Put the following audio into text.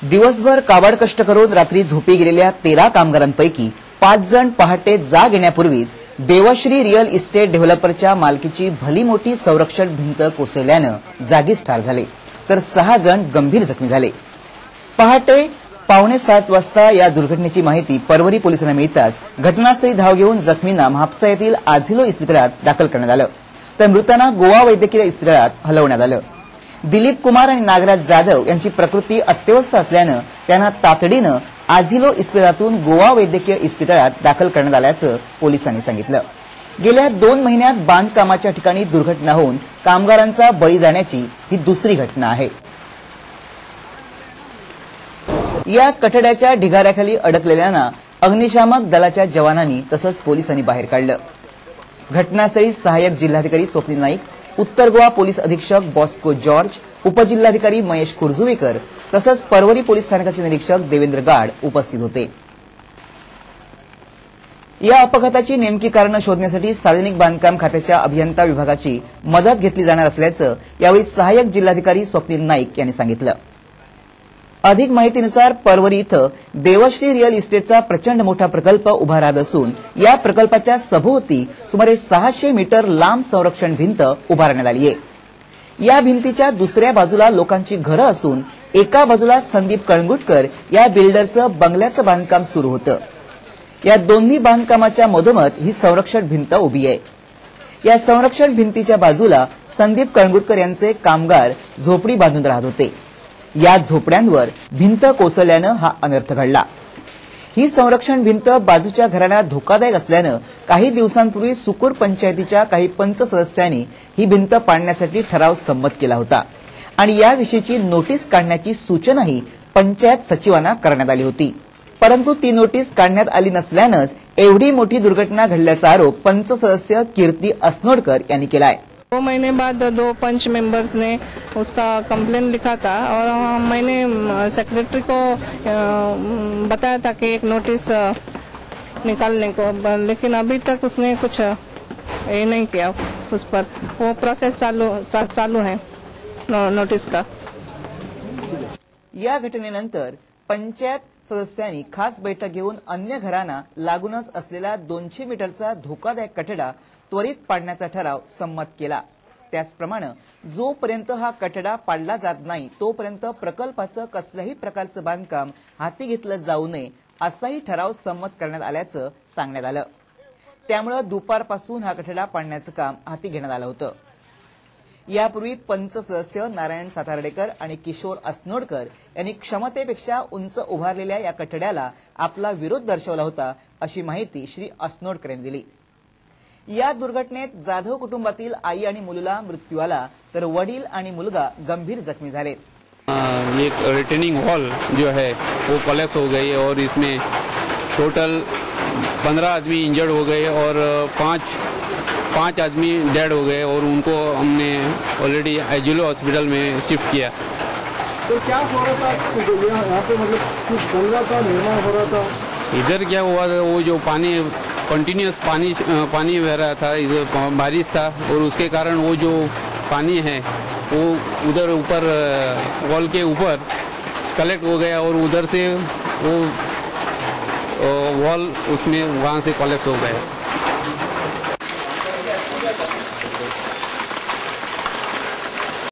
दिवसभर काबाड कष्ट करून रात्री झोपी गेलेल्या 13 कामगारांपैकी 5 जण पहाटे जाग येण्यापूर्वीच देवश्री रिअल इस्टेट डेव्हलपरच्या मालकीची भली मोठी संरक्षण भिंत कोसळल्यानं जागीच ठार झाले, तर 6 जण गंभीर जखमी झाले। पहाटे 6:45 वाजता या दुर्घटनेची माहिती परवरी पोलिसांना मिळताच घटनास्थळी धाव घेऊन जखमींना म्हापसा येथील आझिलो इस्पितळात दाखल करण्यात आलं, तर मृतांना गोवा वैद्यकीय इस्पितळात हलवण्यात आलं। दिलीप कुमार आणि नागराज जाधव यांची प्रकृती अत्यवस्थ असल्यानं त्यांना तातडीनं आझिलो इस्पितळातून गोवा वैद्यकीय इस्पितळात दाखल करण्यात आल्याचं पोलिसांनी सांगितलं। गेल्या 2 महिन्यात बांधकामाच्या ठिकाणी दुर्घटना होऊन कामगारांचा बळी जाण्याची ही दुसरी घटना आहे। या कठड्याच्या ढिगाऱ्याखाली अडकलेल्यांना अग्निशामक दलाच्या जवानांनी तसंच पोलिसांनी बाहेर काढलं। घटनास्थळी सहाय्यक जिल्हाधिकारी स्वप्नील नाईक, उत्तर गोवा पोलीस अधीक्षक बॉस्को जॉर्ज, उपजिल्हाधिकारी महेश कुर्जुवेकर तसंच परवरी पोलीस स्थानकाचे निरीक्षक देवेंद्र गाड उपस्थित होते। या अपघाताची नेमकी कारणं शोधण्यासाठी सार्वजनिक बांधकाम खात्याच्या अभियंता विभागाची मदत घेतली जाणार असल्याचं यावेळी सहाय्यक जिल्हाधिकारी स्वप्नील नाईक यांनी सांगितलं। अधिक माहितीनुसार परवरी इथं देवश्री रिअल इस्टेटचा प्रचंड मोठा प्रकल्प उभा राहत असून या प्रकल्पाच्या सभोवती सुमारे 600 मीटर लांब संरक्षण भिंत उभारण्यात आली आहे। या भिंतीच्या दुसऱ्या बाजूला लोकांची घरं असून एका बाजूला संदीप कळंगुटकर या बिल्डरचं बंगल्याचं बांधकाम सुरू होतं। या दोन्ही बांधकामाच्या मधोमध ही संरक्षण भिंत उभी आहे। या संरक्षण भिंतीच्या बाजूला संदीप कळंगुटकर यांचे कामगार झोपडी बांधून राहत होते। या झोपड्यांवर भिंत कोसळल्यानं हा अनर्थ घडला। ही संरक्षण भिंत बाजूच्या घरांना धोकादायक असल्यानं काही दिवसांपूर्वी सुकूर पंचायतीच्या काही पंच सदस्यांनी ही भिंत पाडण्यासाठी ठराव संमत केला होता आणि याविषयीची नोटीस काढण्याची सूचनाही पंचायत सचिवांना करण्यात आली होती, परंतु ती नोटीस काढण्यात आली नसल्यानंच एवढी मोठी दुर्घटना घडल्याचा आरोप पंच सदस्य कीर्ती अस्नोडकर यांनी केलाय। 2 महीने बाद 2 पंच मेंबर्स ने उसका कंप्लेन लिखा था और मैंने सेक्रेटरी को बताया था कि एक नोटिस निकालने को, लेकिन अभी तक उसने कुछ ये नहीं किया। उस पर वो प्रोसेस चालू है नोटिस का। या घटनेनंतर पंचायत सदस्यांनी खास बैठक घेऊन अन्य घरांना लागूनच असलेला 200 मीटरचा धोकादायक कठडा त्वरित पाडण्याचा ठराव संमत केला। त्याचप्रमाणे जोपर्यंत हा कठडा पाडला जात नाही तोपर्यंत प्रकल्पाचं कसल्याही प्रकारचं बांधकाम हाती घेतलं जाऊ नये असाही ठराव संमत करण्यात आल्याचं सांगण्यात आलं। त्यामुळे दुपारपासून हा कठडा पाडण्याचं काम हाती घेण्यात आलं होतं। यापूर्वी पंच सदस्य नारायण सातार्डेकर आणि किशोर अस्नोडकर यांनी क्षमतेपेक्षा उंच उभारलेल्या या कठड्याला आपला विरोध दर्शवला होता, अशी माहिती श्री अस्नोडकर यांनी दिली। या दुर्घटनेत जाधव कुटुंबातील आई आणि मुलीला मृत्यू आला, तर वडील आणि मुलगा गंभीर जखमी झाले। एक रिटेनिंग वॉल जो है वो कोलैप्स हो गई और इसमें टोटल 15 आदमी इंजर्ड हो गए और 5 आदमी डेड हो गए और उनको हमने ऑलरेडी आझिलो हॉस्पिटल में शिफ्ट किया। तो क्या हो रहा था यहाँ पे, मतलब कुछ गंगा का निर्माण हो रहा था? इधर क्या हुआ था, वो जो पानी कंटिन्यूस पानी बह रहा था, इधर बारिश था और उसके कारण वो जो पानी है वो उधर ऊपर वॉल के ऊपर कलेक्ट हो गया और उधर से वो वॉल उसमें वहाँ से कलेक्ट हो गया।